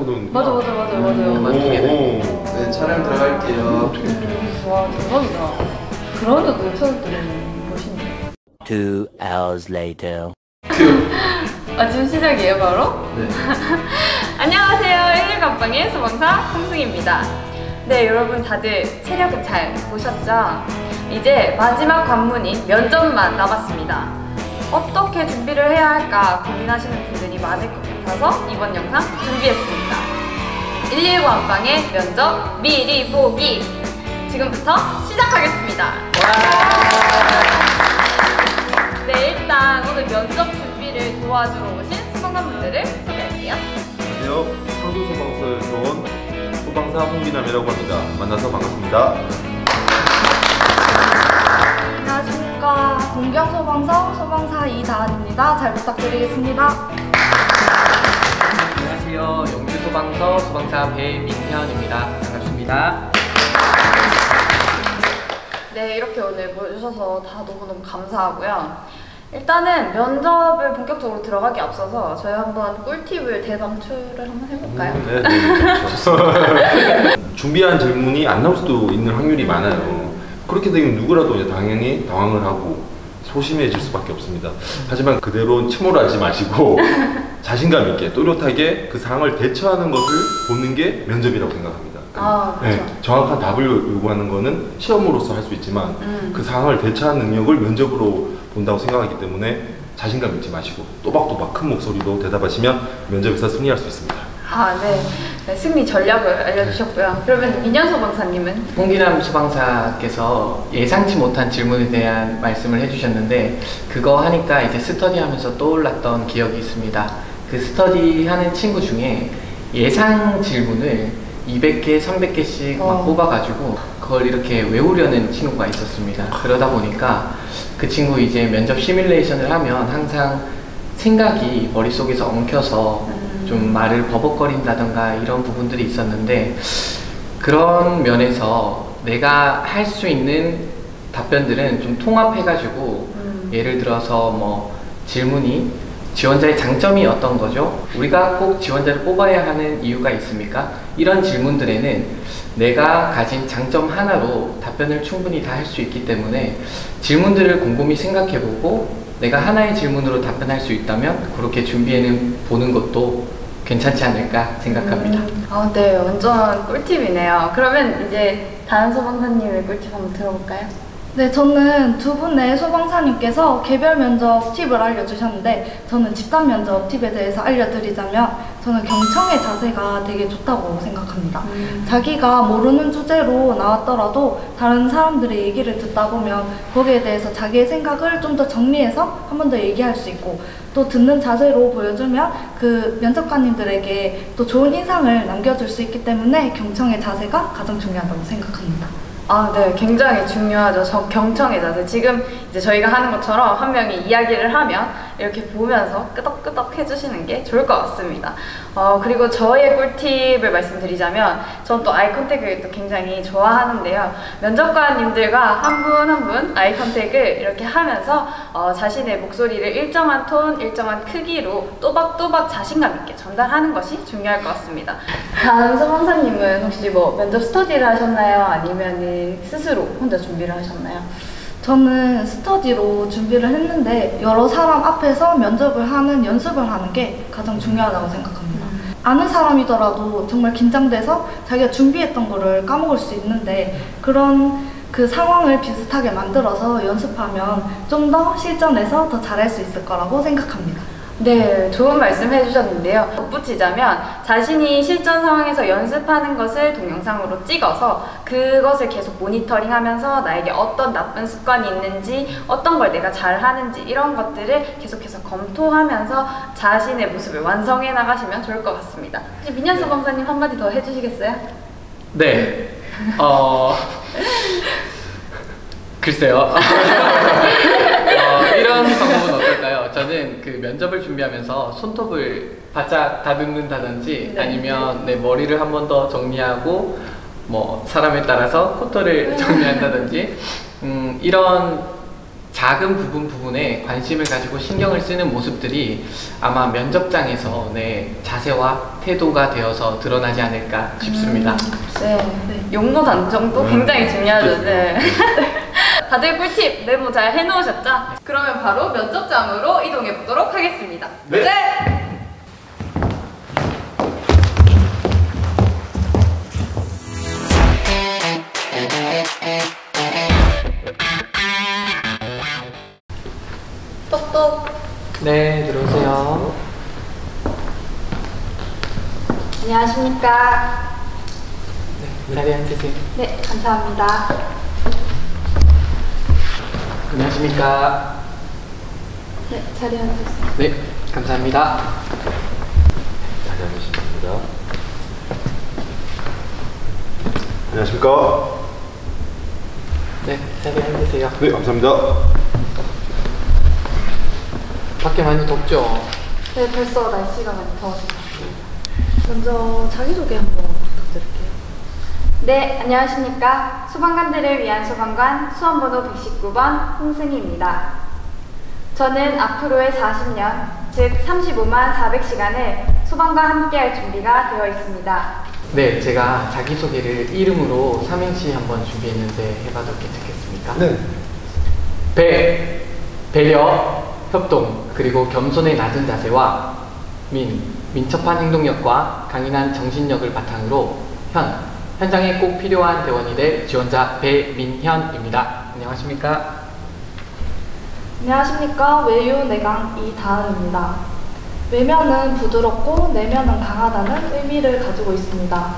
맞아요. 네, 촬영 들어갈게요. 와, 대박이다. 그런데도 처음들은 멋있네. 2 hours later. 지금 시작이에요, 바로? 네. 안녕하세요. 11 감방의 소방사 홍승입니다. 네, 여러분 다들 체력은 잘 보셨죠? 이제 마지막 관문인 면접만 남았습니다. 어떻게 준비를 해야 할까 고민하시는 분들이 많을 것 같아서 이번 영상 준비했습니다. 119 안방의 면접 미리 보기! 지금부터 시작하겠습니다. 네, 일단 오늘 면접 준비를 도와주러 오신 소방관분들을 소개할게요. 안녕하세요. 상주소방서에서 온 소방사 홍기남이라고 합니다. 만나서 반갑습니다. 안녕하십니까. 동경소방서 소방사 이다은입니다. 잘 부탁드리겠습니다. 안녕하세요. 영주소방서 소방사 배민현입니다. 반갑습니다. 네, 이렇게 오늘 모여주셔서 다 너무너무 감사하고요. 일단은 면접을 본격적으로 들어가기 앞서서 저희 한번 꿀팁을 대방출을 한번 해볼까요? 네. 준비한 질문이 안 나올 수도 있는 확률이 많아요. 그렇게 되면 누구라도 이제 당연히 당황을 하고 소심해질 수밖에 없습니다. 하지만 그대로 침울하지 마시고 자신감 있게 또렷하게 그 상황을 대처하는 것을 보는 게 면접이라고 생각합니다. 그렇죠. 네, 정확한 답을 요구하는 거는 시험으로서 할 수 있지만 그 상황을 대처하는 능력을 면접으로 본다고 생각하기 때문에 자신감 잊지 마시고 또박또박 큰 목소리로 대답하시면 면접에서 승리할 수 있습니다. 네, 승리 전략을 알려주셨고요. 그러면 민현 소방사님은? 홍기남 소방사께서 예상치 못한 질문에 대한 말씀을 해주셨는데 그거 하니까 이제 스터디하면서 떠올랐던 기억이 있습니다. 그 스터디하는 친구 중에 예상 질문을 200개, 300개씩 막 뽑아가지고 그걸 이렇게 외우려는 친구가 있었습니다. 그러다 보니까 그 친구 이제 면접 시뮬레이션을 하면 항상 생각이 머릿속에서 엉켜서 좀 말을 버벅거린다던가 이런 부분들이 있었는데 그런 면에서 내가 할 수 있는 답변들은 좀 통합해가지고 예를 들어서 뭐 질문이 지원자의 장점이 어떤 거죠? 우리가 꼭 지원자를 뽑아야 하는 이유가 있습니까? 이런 질문들에는 내가 가진 장점 하나로 답변을 충분히 다 할 수 있기 때문에 질문들을 곰곰이 생각해보고 내가 하나의 질문으로 답변할 수 있다면 그렇게 준비해는 보는 것도 괜찮지 않을까 생각합니다. 네, 완전 꿀팁이네요. 그러면 이제 다른 소방사님의 꿀팁 한번 들어볼까요? 네, 저는 두 분의 소방사님께서 개별 면접 팁을 알려주셨는데 저는 집단 면접 팁에 대해서 알려드리자면 저는 경청의 자세가 되게 좋다고 생각합니다. 자기가 모르는 주제로 나왔더라도 다른 사람들의 얘기를 듣다 보면 거기에 대해서 자기의 생각을 좀 더 정리해서 한 번 더 얘기할 수 있고 또 듣는 자세로 보여주면 그 면접관님들에게 또 좋은 인상을 남겨줄 수 있기 때문에 경청의 자세가 가장 중요하다고 생각합니다. 네, 굉장히 중요하죠. 경청의 자세. 지금 이제 저희가 하는 것처럼 한 명이 이야기를 하면 이렇게 보면서 끄덕끄덕 해주시는 게 좋을 것 같습니다. 그리고 저의 꿀팁을 말씀드리자면 전 또 아이 컨택을 또 굉장히 좋아하는데요. 면접관님들과 한 분 한 분 아이 컨택을 이렇게 하면서 자신의 목소리를 일정한 톤, 일정한 크기로 또박또박 자신감 있게 전달하는 것이 중요할 것 같습니다. 다음 소방사님은 혹시 뭐 면접 스터디를 하셨나요? 아니면은 스스로 혼자 준비를 하셨나요? 저는 스터디로 준비를 했는데 여러 사람 앞에서 면접을 하는 연습을 하는 게 가장 중요하다고 생각합니다. 아는 사람이더라도 정말 긴장돼서 자기가 준비했던 거를 까먹을 수 있는데 그런 그 상황을 비슷하게 만들어서 연습하면 좀 더 실전에서 더 잘할 수 있을 거라고 생각합니다. 네, 좋은 말씀 해주셨는데요. 덧붙이자면 자신이 실전 상황에서 연습하는 것을 동영상으로 찍어서 그것을 계속 모니터링하면서 나에게 어떤 나쁜 습관이 있는지 어떤 걸 내가 잘하는지 이런 것들을 계속해서 검토하면서 자신의 모습을 완성해 나가시면 좋을 것 같습니다. 혹시 민현 소방사님 한마디 더 해주시겠어요? 네. 글쎄요. 이런 방법은 어떨까요? 저는 그 면접을 준비하면서 손톱을 바짝 다듬는다든지 아니면 내 머리를 한 번 더 정리하고 뭐 사람에 따라서 코털을 정리한다든지 이런 작은 부분에 관심을 가지고 신경을 쓰는 모습들이 아마 면접장에서 내 자세와 태도가 되어서 드러나지 않을까 싶습니다. 네. 용어 단정도 굉장히 중요하죠. 네. 다들 꿀팁 메모 잘 해놓으셨죠? 그러면 바로 면접장으로 이동해 보도록 하겠습니다. 네. 똑똑. 네, 들어오세요. 안녕하십니까. 네, 자리에 앉으세요. 네, 감사합니다. 안녕하십니까. 네, 자리에 앉으세요. 네, 감사합니다. 자리 앉으시면 됩니다. 안녕하십니까. 네, 자리에 앉으세요. 네, 감사합니다. 밖에 많이 덥죠? 네, 벌써 날씨가 많이 더워진 것 같습니다. 먼저 자기소개 한번 부탁드릴게요. 네, 안녕하십니까. 소방관들을 위한 소방관 수험번호 119번 홍승희입니다. 저는 앞으로의 40년, 즉 35만 400시간을 소방과 함께할 준비가 되어 있습니다. 네, 제가 자기소개를 이름으로 삼행시 한번 준비했는데 해봐도 괜찮겠습니까? 네. 배려, 협동, 그리고 겸손의 낮은 자세와 민첩한 행동력과 강인한 정신력을 바탕으로 현장에 꼭 필요한 대원이 될 지원자 배민현입니다. 안녕하십니까? 안녕하십니까. 외유 내강 이다은입니다. 외면은 부드럽고 내면은 강하다는 의미를 가지고 있습니다.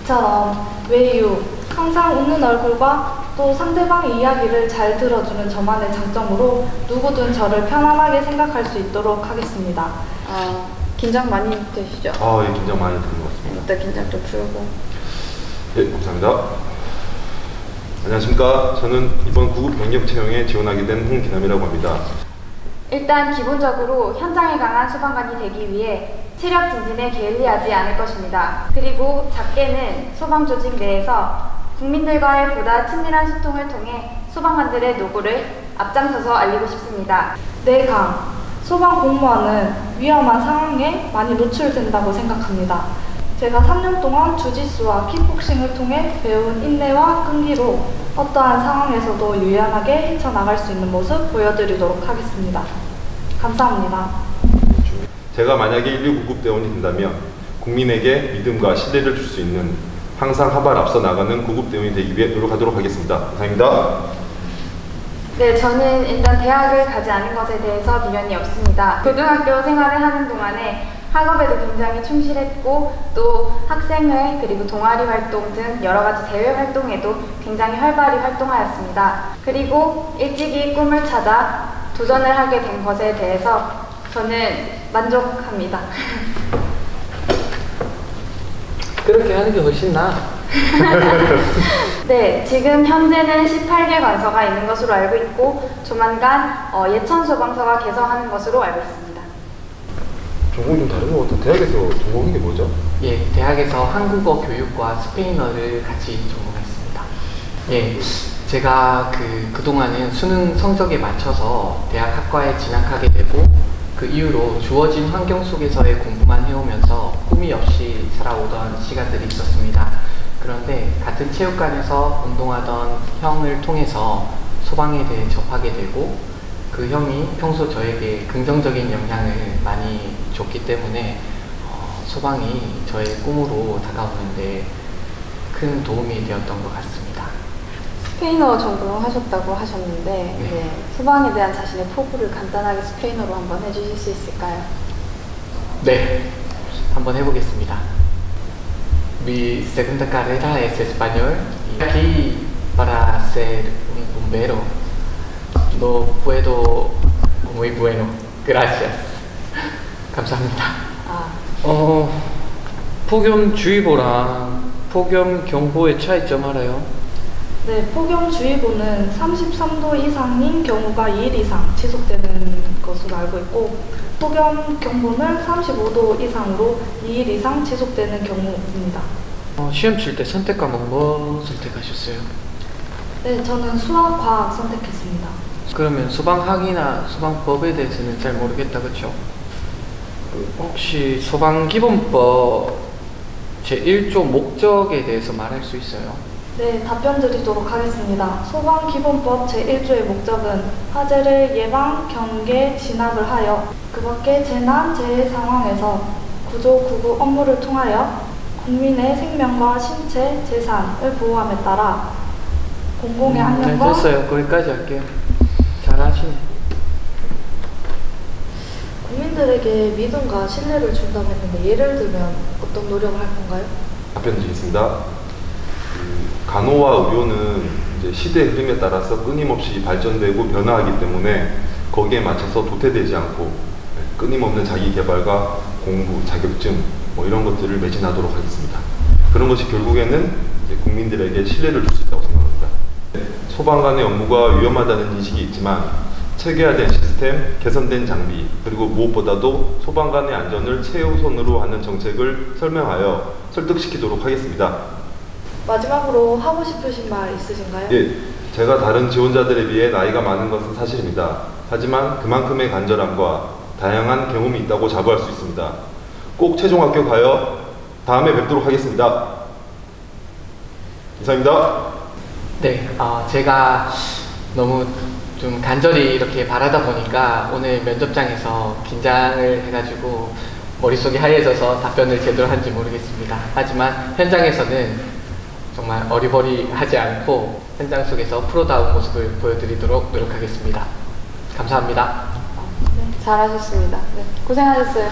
이처럼 외유, 항상 웃는 얼굴과 또 상대방의 이야기를 잘 들어주는 저만의 장점으로 누구든 저를 편안하게 생각할 수 있도록 하겠습니다. 긴장 많이 되시죠? 예, 긴장 많이 되는 것 같습니다. 이때 긴장 좀 풀고. 네, 감사합니다. 안녕하십니까. 저는 이번 구급 병력 채용에 지원하게 된 홍기남이라고 합니다. 일단 기본적으로 현장에 강한 소방관이 되기 위해 체력 증진에 게을리하지 않을 것입니다. 그리고 작게는 소방 조직 내에서 국민들과의 보다 친밀한 소통을 통해 소방관들의 노고를 앞장서서 알리고 싶습니다. 내강, 소방 공무원은 위험한 상황에 많이 노출된다고 생각합니다. 제가 3년 동안 주짓수와 킥복싱을 통해 배운 인내와 끈기로 어떠한 상황에서도 유연하게 헤쳐나갈 수 있는 모습 보여드리도록 하겠습니다. 감사합니다. 제가 만약에 119급 대원이 된다면 국민에게 믿음과 신뢰를 줄 수 있는 항상 한 발 앞서 나가는 구급 대원이 되기 위해 노력하도록 하겠습니다. 감사합니다. 네, 저는 일단 대학을 가지 않은 것에 대해서 미련이 없습니다. 고등학교 생활을 하는 동안에 학업에도 굉장히 충실했고 또 학생회 그리고 동아리 활동 등 여러 가지 대외 활동에도 굉장히 활발히 활동하였습니다. 그리고 일찍이 꿈을 찾아 도전을 하게 된 것에 대해서 저는 만족합니다. 그렇게 하는 게 훨씬 나아. 네, 지금 현재는 18개 관서가 있는 것으로 알고 있고 조만간 예천소방서가 개성하는 것으로 알고 있습니다. 전공이 좀 다른 것 같아요. 대학에서 전공한 게 뭐죠? 예, 대학에서 한국어 교육과 스페인어를 같이 전공했습니다. 예, 제가 그동안은 수능 성적에 맞춰서 대학 학과에 진학하게 되고 그 이후로 주어진 환경 속에서의 공부만 해오면서 꿈이 없이 살아오던 시간들이 있었습니다. 그런데 같은 체육관에서 운동하던 형을 통해서 소방에 대해 접하게 되고 그 형이 평소 저에게 긍정적인 영향을 많이 줬기 때문에 소방이 저의 꿈으로 다가오는데 큰 도움이 되었던 것 같습니다. 스페인어 전공하셨다고 하셨는데 네, 소방에 대한 자신의 포부를 간단하게 스페인어로 한번 해주실 수 있을까요? 네, 한번 해보겠습니다. Mi segunda carrera es español y aquí para ser un bombero no puedo muy bueno. Gracias. 감사합니다. 폭염주의보랑 폭염경보의 차이점 알아요? 네, 폭염주의보는 33도 이상인 경우가 2일 이상 지속되는 것으로 알고 있고 폭염경보는 35도 이상으로 2일 이상 지속되는 경우입니다. 시험 칠 때 선택 과목 뭐 선택하셨어요? 네, 저는 수학, 과학 선택했습니다. 그러면 소방학이나 소방법에 대해서는 잘 모르겠다, 그렇죠? 혹시 소방기본법 제1조 목적에 대해서 말할 수 있어요? 네, 답변 드리도록 하겠습니다. 소방기본법 제1조의 목적은 화재를 예방, 경계, 진압을 하여 그 밖에 재난, 재해 상황에서 구조, 구급 업무를 통하여 국민의 생명과 신체, 재산을 보호함에 따라 공공의 안녕과 됐어요. 거기까지 할게요. 잘하시네. 국민들에게 믿음과 신뢰를 준다고 했는데 예를 들면 어떤 노력을 할 건가요? 답변 드리겠습니다. 간호와 의료는 이제 시대의 흐름에 따라서 끊임없이 발전되고 변화하기 때문에 거기에 맞춰서 도태되지 않고 끊임없는 자기 개발과 공부, 자격증 뭐 이런 것들을 매진하도록 하겠습니다. 그런 것이 결국에는 이제 국민들에게 신뢰를 줄 수 있다고 생각합니다. 소방관의 업무가 위험하다는 인식이 있지만 체계화된 시스템, 개선된 장비, 그리고 무엇보다도 소방관의 안전을 최우선으로 하는 정책을 설명하여 설득시키도록 하겠습니다. 마지막으로 하고 싶으신 말 있으신가요? 예, 제가 다른 지원자들에 비해 나이가 많은 것은 사실입니다. 하지만 그만큼의 간절함과 다양한 경험이 있다고 자부할 수 있습니다. 꼭 최종 합격하여 다음에 뵙도록 하겠습니다. 이상입니다. 네, 제가 너무 좀 간절히 이렇게 바라다 보니까 오늘 면접장에서 긴장을 해가지고 머릿속이 하얘져서 답변을 제대로 한지 모르겠습니다. 하지만 현장에서는 정말 어리버리하지 않고 현장 속에서 프로다운 모습을 보여드리도록 노력하겠습니다. 감사합니다. 네, 잘하셨습니다. 네, 고생하셨어요.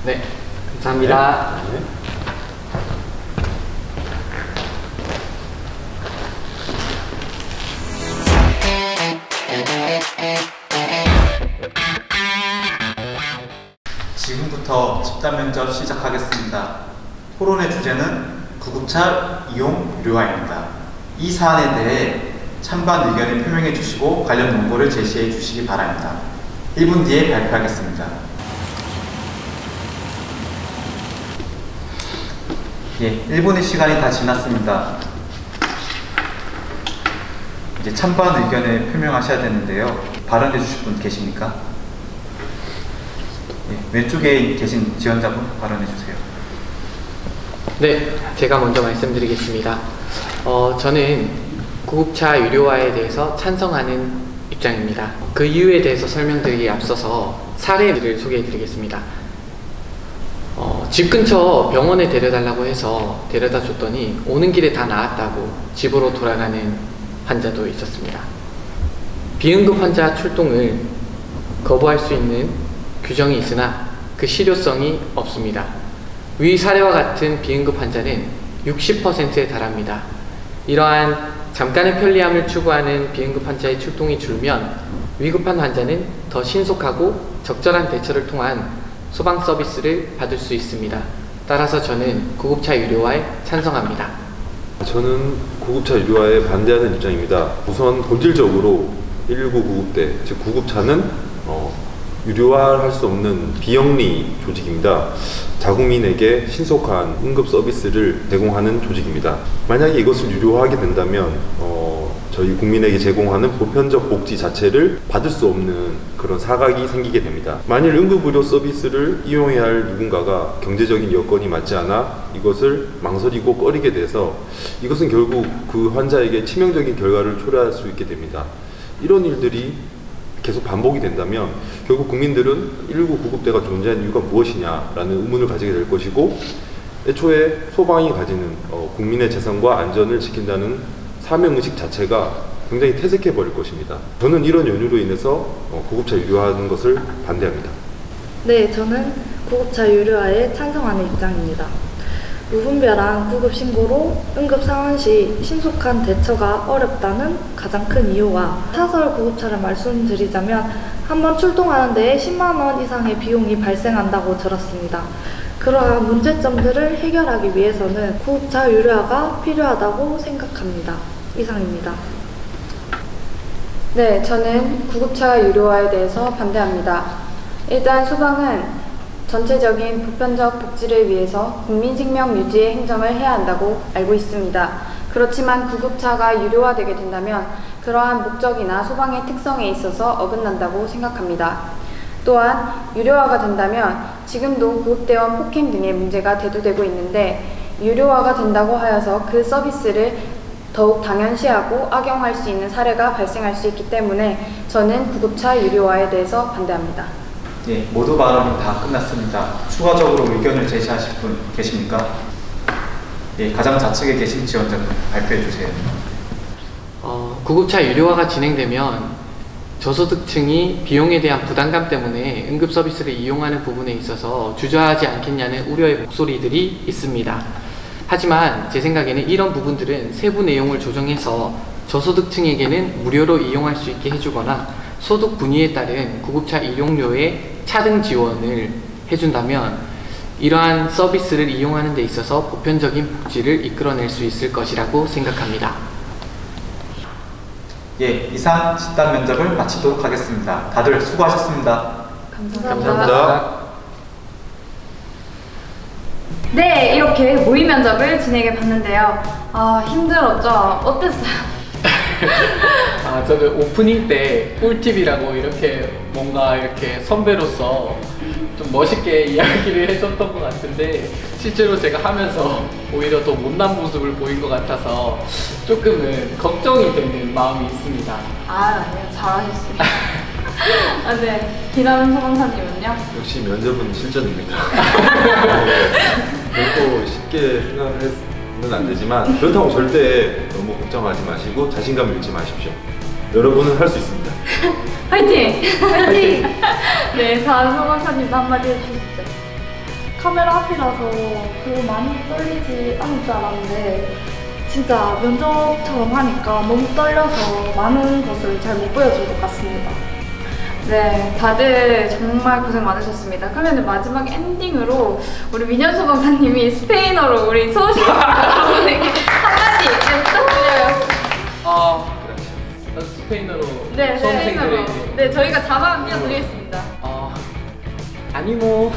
네, 감사합니다. 네. 지금부터 집단 면접 시작하겠습니다. 토론의 주제는 구급차 이용 유료화입니다. 이 사안에 대해 찬반 의견을 표명해 주시고 관련 논거를 제시해 주시기 바랍니다. 1분 뒤에 발표하겠습니다. 예, 1분의 시간이 다 지났습니다. 이제 찬반 의견을 표명하셔야 되는데요. 발언해 주실 분 계십니까? 예, 왼쪽에 계신 지원자분 발언해 주세요. 네, 제가 먼저 말씀드리겠습니다. 저는 구급차 유료화에 대해서 찬성하는 입장입니다. 그 이유에 대해서 설명드리기에 앞서서 사례를 소개해드리겠습니다. 집 근처 병원에 데려달라고 해서 데려다 줬더니 오는 길에 다 나았다고 집으로 돌아가는 환자도 있었습니다. 비응급 환자 출동을 거부할 수 있는 규정이 있으나 그 실효성이 없습니다. 위 사례와 같은 비응급 환자는 60%에 달합니다. 이러한 잠깐의 편리함을 추구하는 비응급 환자의 출동이 줄면 위급한 환자는 더 신속하고 적절한 대처를 통한 소방 서비스를 받을 수 있습니다. 따라서 저는 구급차 유료화에 찬성합니다. 저는 구급차 유료화에 반대하는 입장입니다. 우선 본질적으로 119 구급대, 즉 구급차는 유료화할 수 없는 비영리 조직입니다. 자국민에게 신속한 응급 서비스를 제공하는 조직입니다. 만약에 이것을 유료화하게 된다면 저희 국민에게 제공하는 보편적 복지 자체를 받을 수 없는 그런 사각이 생기게 됩니다. 만일 응급의료 서비스를 이용해야 할 누군가가 경제적인 여건이 맞지 않아 이것을 망설이고 꺼리게 돼서 이것은 결국 그 환자에게 치명적인 결과를 초래할 수 있게 됩니다. 이런 일들이 계속 반복이 된다면 결국 국민들은 119 구급대가 존재하는 이유가 무엇이냐라는 의문을 가지게 될 것이고, 애초에 소방이 가지는 국민의 재산과 안전을 지킨다는 사명의식 자체가 굉장히 퇴색해 버릴 것입니다. 저는 이런 연유로 인해서 구급차 유료화하는 것을 반대합니다. 네, 저는 구급차 유료화에 찬성하는 입장입니다. 무분별한 구급 신고로 응급 상황 시 신속한 대처가 어렵다는 가장 큰 이유와 사설 구급차를 말씀드리자면 한번 출동하는 데에 10만 원 이상의 비용이 발생한다고 들었습니다. 그러한 문제점들을 해결하기 위해서는 구급차 유료화가 필요하다고 생각합니다. 이상입니다. 네, 저는 구급차 유료화에 대해서 반대합니다. 일단 소방은 전체적인 보편적 복지를 위해서 국민 생명 유지의 행정을 해야 한다고 알고 있습니다. 그렇지만 구급차가 유료화되게 된다면 그러한 목적이나 소방의 특성에 있어서 어긋난다고 생각합니다. 또한 유료화가 된다면 지금도 구급대원 폭행 등의 문제가 대두되고 있는데 유료화가 된다고 하여서 그 서비스를 더욱 당연시하고 악용할 수 있는 사례가 발생할 수 있기 때문에 저는 구급차 유료화에 대해서 반대합니다. 예, 모두 발언이 다 끝났습니다. 추가적으로 의견을 제시하실 분 계십니까? 예, 가장 좌측에 계신 지원자분 발표해 주세요. 구급차 유료화가 진행되면 저소득층이 비용에 대한 부담감 때문에 응급 서비스를 이용하는 부분에 있어서 주저하지 않겠냐는 우려의 목소리들이 있습니다. 하지만 제 생각에는 이런 부분들은 세부 내용을 조정해서 저소득층에게는 무료로 이용할 수 있게 해주거나 소득 분위에 따른 구급차 이용료의 차등 지원을 해준다면 이러한 서비스를 이용하는 데 있어서 보편적인 복지를 이끌어낼 수 있을 것이라고 생각합니다. 예, 이상 집단 면접을 마치도록 하겠습니다. 다들 수고하셨습니다. 감사합니다. 네, 이렇게 모의 면접을 진행해 봤는데요. 힘들었죠? 어땠어요? 저는 오프닝 때 꿀팁이라고 이렇게 뭔가 이렇게 선배로서 좀 멋있게 이야기를 해줬던 것 같은데 실제로 제가 하면서 오히려 더 못난 모습을 보인 것 같아서 조금은 걱정이 되는 마음이 있습니다. 아니요, 잘하셨습니다. 네, 김하은 소방사님은요? 역시 면접은 실전입니다. 결코 쉽게 생각해서는 안 되지만 그렇다고 절대 너무 걱정하지 마시고 자신감 잃지 마십시오. 여러분은 할 수 있습니다. 화이팅! 화이팅! 네, 다음 소방사님도 한마디 해주시죠. 카메라 앞이라서 별로 많이 떨리지 않을 줄 알았는데 진짜 면접처럼 하니까 너무 떨려서 많은 것을 잘 못 보여준 것 같습니다. 네, 다들 정말 고생 많으셨습니다. 그러면 마지막 엔딩으로 우리 민현 소방사님이 스페인어로 우리 소식 여러분에게 한마디 부탁드려요. 스페인어로 네, 수험생들에게 네, 저희가 자막 띄워드리겠습니다. 아니모